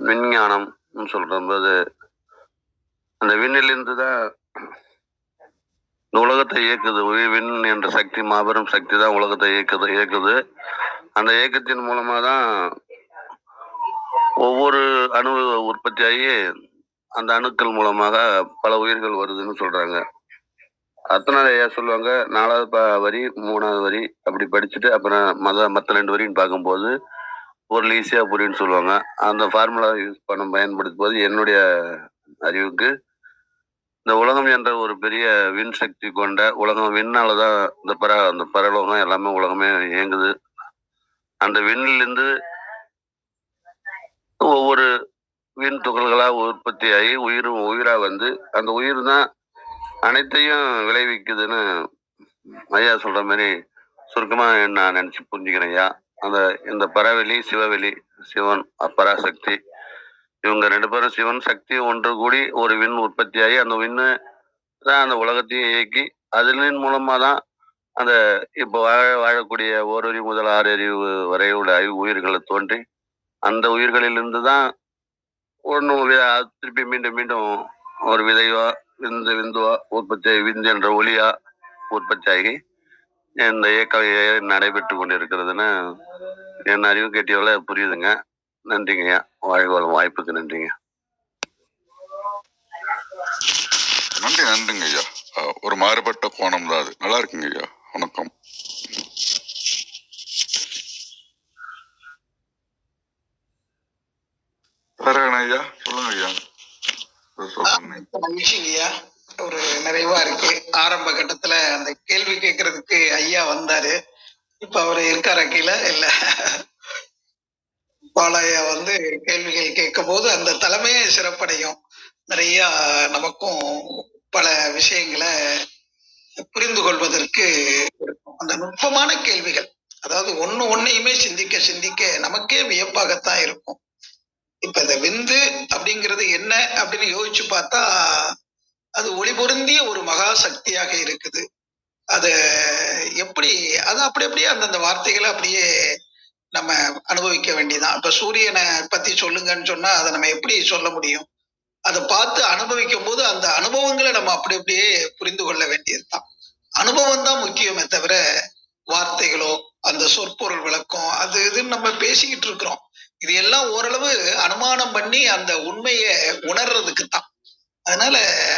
விஞ்ஞானம் சொல்றது அந்த விண்ணிலிருந்து தான் இந்த உலகத்தை இயக்குது. விண் என்ற சக்தி, மாபெரும் சக்தி தான் உலகத்தை இயக்குது. அந்த இயக்கத்தின் மூலமா தான் ஒவ்வொரு அணு உற்பத்தியாகி அந்த அணுக்கள் மூலமாக பல உயிர்கள் வருதுன்னு சொல்றாங்க. அத்தனால ஐயா சொல்லுவாங்க 4வது வரி 3வது வரி அப்படி படிச்சுட்டு அப்புறம் மற்ற 2 வரின்னு பார்க்கும்போது பொருள் ஈஸியா புரியுன்னு சொல்லுவாங்க. அந்த ஃபார்முலா யூஸ் பயன்படுத்தும் போது என்னுடைய அறிவுக்கு இந்த உலகம் என்ற ஒரு பெரிய விண் சக்தி கொண்ட உலகம், விண்ணாலதான் இந்த பரலோகம் எல்லாமே உலகமே இயங்குது. அந்த விண்ணிலிருந்து ஒவ்வொரு விண் துகள்களா உற்பத்தியாகி உயிரா வந்து அந்த உயிர் தான் அனைத்தையும் விளைவிக்குதுன்னு ஐயா சொல்ற மாதிரி சுருக்கமா நான் நினைச்சு புரிஞ்சுக்கிறேன் ஐயா. இந்த பரவெளி சிவவெளி, சிவன் பராசக்தி, இவங்க 2 பேரும் சிவன் சக்தி ஒன்று கூடி ஒரு விண் உற்பத்தியாகி அந்த விண்ணு தான் அந்த உலகத்தையும் இயக்கி அதனின் மூலமா தான் அந்த இப்போ வாழக்கூடிய ஓரறிவு முதல் 6 அறிவு வரை உள்ள உயிர்களை தோன்றி அந்த உயிர்களிலிருந்து தான் ஒன்றும் திருப்பி மீண்டும் மீண்டும் ஒரு விதைவா விந்துவா உற்பத்தி விந்து என்ற ஒளியா உற்பத்தி ஆகி இந்த இயக்கம் நடைபெற்று கொண்டு இருக்கிறதுன்னு என் அறிவு கேட்டியவள புரியுதுங்க. நன்றிங்கய்யா. வாழ்வாளம் வாய்ப்புக்கு நன்றிங்க. நன்றிங்க ஐயா. ஒரு மாறுபட்ட கோணம் தான் அது. நல்லா இருக்குங்க ஐயா. வணக்கம். வேற என்ன ஐயா? சொல்லுங்க ஐயா. மகிழ்ச்சிங்கய்யா. ஒரு நிறைவா இருக்கு. ஆரம்ப கட்டத்துல அந்த கேள்வி கேட்கறதுக்கு ஐயா வந்தாரு. இப்ப அவரு இருக்காரா கீழே? இல்ல, பாலையா வந்து கேள்விகள் கேட்கும் போது அந்த தலைமையே சிறப்படையும். நிறைய நமக்கும் பல விஷயங்களை புரிந்து கொள்வதற்கு இருக்கும். அந்த நுட்பமான கேள்விகள், அதாவது ஒன்னையுமே சிந்திக்க சிந்திக்க நமக்கே வியப்பாகத்தான் இருக்கும். இப்ப இந்த விந்து அப்படிங்கிறது என்ன அப்படின்னு யோசிச்சு பார்த்தா அது ஒளி பொருந்திய ஒரு மகா சக்தியாக இருக்குது. அத எப்படி அது அப்படியே அந்தந்த வார்த்தைகளை அப்படியே நம்ம அனுபவிக்க வேண்டியதான். இப்ப சூரியனை பத்தி சொல்லுங்கன்னு சொன்னா அதை நம்ம எப்படி சொல்ல முடியும்? அதை பார்த்து அனுபவிக்கும் போது அந்த அனுபவங்களை நம்ம அப்படியே புரிந்து கொள்ள வேண்டியதுதான். அனுபவம் தான் முக்கியமே தவிர வார்த்தைகளோ அந்த சொற்பொருள் விளக்கம் அது இதுன்னு நம்ம பேசிக்கிட்டு இருக்கிறோம். இது எல்லாம் ஓரளவு அனுமானம் பண்ணி அந்த உண்மையை உணர்றதுக்கு தான். அதனால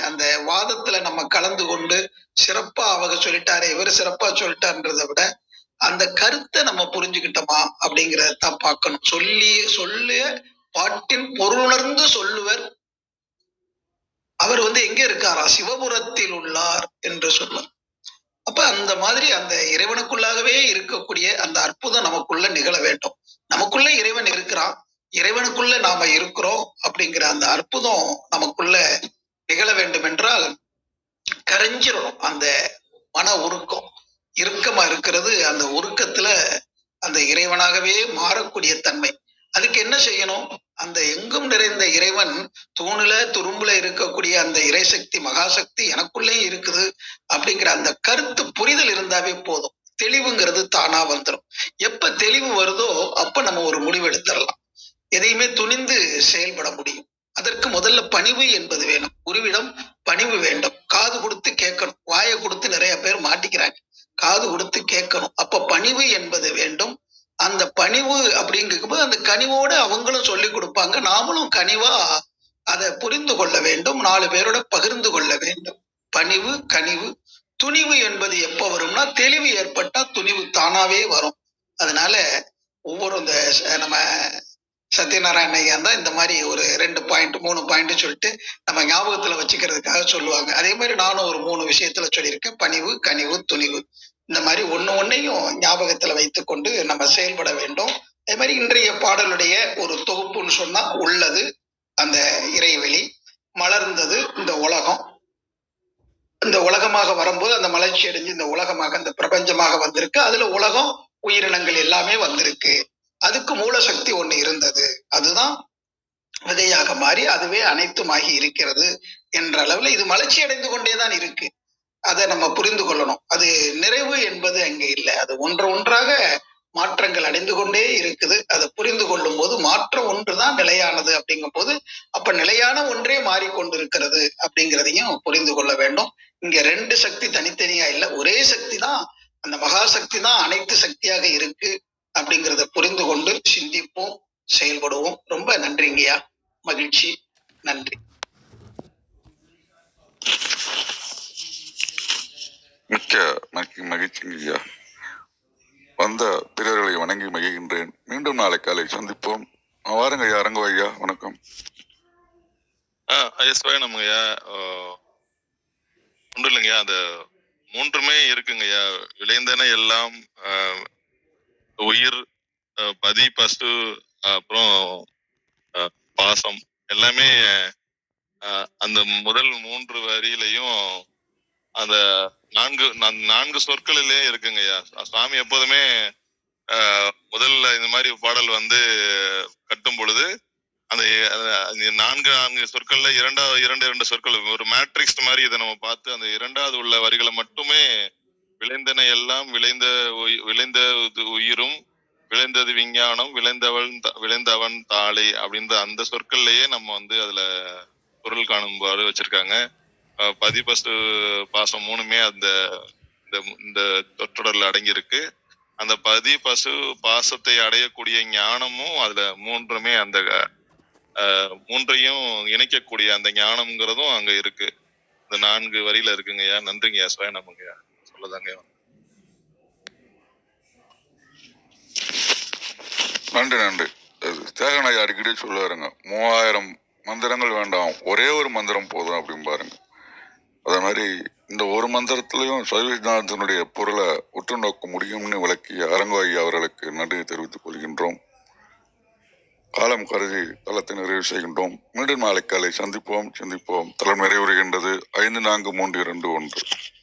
அந்த வாதத்துல நம்ம கலந்து கொண்டு சிறப்பா அவங்க சொல்லிட்டாரு இவரு சிறப்பா சொல்லிட்டாருன்றதை விட அந்த கருத்தை நம்ம புரிஞ்சுக்கிட்டோமா அப்படிங்கிறதான் பார்க்கணும். சொல்லிய பாட்டின் பொருளுணர்ந்து சொல்லுவர் அவர் எங்க இருக்காரா? சிவபுரத்தில் உள்ளார் என்று சொல்லுவார். அப்ப அந்த மாதிரி அந்த இறைவனுக்குள்ளாகவே இருக்கக்கூடிய அந்த அற்புதம் நமக்குள்ள நிகழ வேண்டும். நமக்குள்ள இறைவன் இருக்கிறான், இறைவனுக்குள்ள நாம இருக்கிறோம் அப்படிங்கிற அந்த அற்புதம் நமக்குள்ள நிகழ வேண்டும் என்றால் கரைஞ்சிடணும் அந்த மன உருக்கம். இறுக்கமா இருக்கிறது அந்த உருக்கத்துல அந்த இறைவனாகவே மாறக்கூடிய தன்மை. அதுக்கு என்ன செய்யணும்? அந்த எங்கும் நிறைந்த இறைவன் தூணுல துரும்புல இருக்கக்கூடிய அந்த இறைசக்தி மகாசக்தி எனக்குள்ளே இருக்குது அப்படிங்கிற அந்த கருத்து புரிதல் இருந்தாவே போதும். தெளிவுங்கிறது தானா வந்துடும். எப்ப தெளிவு வருதோ அப்ப நம்ம ஒரு முடிவு எடுத்துடலாம். எதையுமே துணிந்து செயல்பட முடியும். அதற்கு முதல்ல பணிவு என்பது வேணும். குருவிடம் பணிவு வேண்டும். காது கொடுத்து கேட்கணும். வாயை கொடுத்து நிறைய பேர் மாட்டிக்கிறாங்க. காது கொடுத்து கேட்கணும். அப்ப பணிவு என்பது வேண்டும். அந்த பணிவு அப்படிங்கும்போது அந்த கனிவோட அவங்களும் சொல்லி கொடுப்பாங்க. நாமளும் கனிவா அதை புரிந்து கொள்ள வேண்டும். 4 பேரோட பகிர்ந்து கொள்ள வேண்டும். பணிவு, கனிவு. துணிவு என்பது எப்ப வரும்னா தெளிவு ஏற்பட்டா துணிவு தானாவே வரும். அதனால ஒவ்வொரு இந்த நம்ம சத்யநாராயண ஐயா தான் இந்த மாதிரி ஒரு 2 பாயிண்ட் 3 பாயிண்ட் சொல்லிட்டு நம்ம ஞாபகத்துல வச்சுக்கிறதுக்காக சொல்லுவாங்க. அதே மாதிரி நானும் ஒரு 3 விஷயத்துல சொல்லியிருக்கேன். பணிவு, கனிவு, துணிவு. இந்த மாதிரி ஒன்னையும் ஞாபகத்துல வைத்துக் கொண்டு நம்ம செயல்பட வேண்டும். அதே மாதிரி இன்றைய பாடலுடைய ஒரு தொகுப்புன்னு சொன்னா உள்ளது அந்த இறைவெளி, மலர்ந்தது இந்த உலகம். இந்த உலகமாக வரும்போது அந்த மலர்ச்சி அடைஞ்சு இந்த உலகமாக இந்த பிரபஞ்சமாக வந்திருக்கு. அதுல உலகம் உயிரினங்கள் எல்லாமே வந்திருக்கு. அதுக்கு மூலசக்தி ஒண்ணு இருந்தது. அதுதான் விதையாக மாறி அதுவே அனைத்துமாகி இருக்கிறது என்ற அளவுல இது மலர்ச்சி அடைந்து கொண்டேதான் இருக்கு. அதை நம்ம புரிந்து கொள்ளணும். அது நிறைவு என்பது அங்க இல்லை. அது ஒன்றாக மாற்றங்கள் அடைந்து கொண்டே இருக்குது. அதை புரிந்து கொள்ளும் போது மாற்றம் ஒன்றுதான் நிலையானது அப்படிங்கும் போது அப்ப நிலையான ஒன்றே மாறிக்கொண்டிருக்கிறது அப்படிங்கிறதையும் புரிந்து கொள்ள வேண்டும். இங்க 2 சக்தி தனித்தனியா இல்லை, ஒரே சக்தி தான். அந்த மகாசக்தி தான் அனைத்து சக்தியாக இருக்கு அப்படிங்கிறத புரிந்து கொண்டு சிந்திப்போம். செயல்படுவோம். ரொம்ப நன்றிங்கய்யா. மகிழ்ச்சி. நன்றி. மிக்க மகிழ்ச்சிங்க ஐயா. வந்த பிறர்களை வணங்கி மகிழ்கின்றேன். மீண்டும் நாளை காலை சந்திப்போம். வாருங்க ஐயா. அரங்க ஐயா, வணக்கம். ஐயா நம்மங்கய்யா ஒன்றும் இல்லைங்கய்யா, அந்த மூன்றுமே இருக்குங்கய்யா. விளைந்தன எல்லாம் உயிர், பதி, பசு, அப்புறம் பாசம் எல்லாமே அந்த முதல் 3 வரியிலையும் அந்த 4 சொற்களிலே இருக்குங்கய்யா. சுவாமி எப்போதுமே முதல்ல இந்த மாதிரி பாடல் வந்து கட்டும் பொழுது அந்த 4 சொற்கள்ல இரண்டு சொற்கள் ஒரு மேட்ரிக்ஸ் மாதிரி இதை நம்ம பார்த்து அந்த 2வது உள்ள வரிகளை மட்டுமே விளைந்தன எல்லாம் விளைந்த உயிரும் விளைந்தது விஞ்ஞானம் விளைந்தவன் தாளை அப்படின்ற அந்த சொற்கள்லயே நம்ம வந்து அதுல பொருள் காணும்பாடு வச்சிருக்காங்க. பதி பசு பாசம் 3மே அந்த இந்த சொற்றொடர்ல அடங்கி இருக்கு. அந்த பதி பசு பாசத்தை அடையக்கூடிய ஞானமும் அதுல 3மே அந்த 3ஐயும் இணைக்கக்கூடிய அந்த ஞானம்ங்கிறதும் அங்க இருக்கு. இந்த 4 வரியில இருக்குங்கய்யா. நன்றிங்கய்யா. நமங்கய்யா சொல்லதாங்க. நன்றி. தேகனாய் அடிக்கடி சொல்லுவாருங்க, 3000 மந்திரங்கள் வேண்டாம், ஒரே ஒரு மந்திரம் போதும் அப்படின்னு பாருங்க. அதே மாதிரி இந்த ஒரு மந்திரத்திலையும் சைவ சித்தாந்தத்தினுடைய பொருளை உற்று நோக்க முடியும்னு விளக்கிய அரங்கவாயி அவர்களுக்கு நன்றியை தெரிவித்துக் கொள்கின்றோம். காலம் கருதி தளத்தை நிறைவு செய்கின்றோம். மீண்டும் நாளை காலை சந்திப்போம். தளம் நிறைவுறுகின்றது. 5, 4, 3, 2, 1.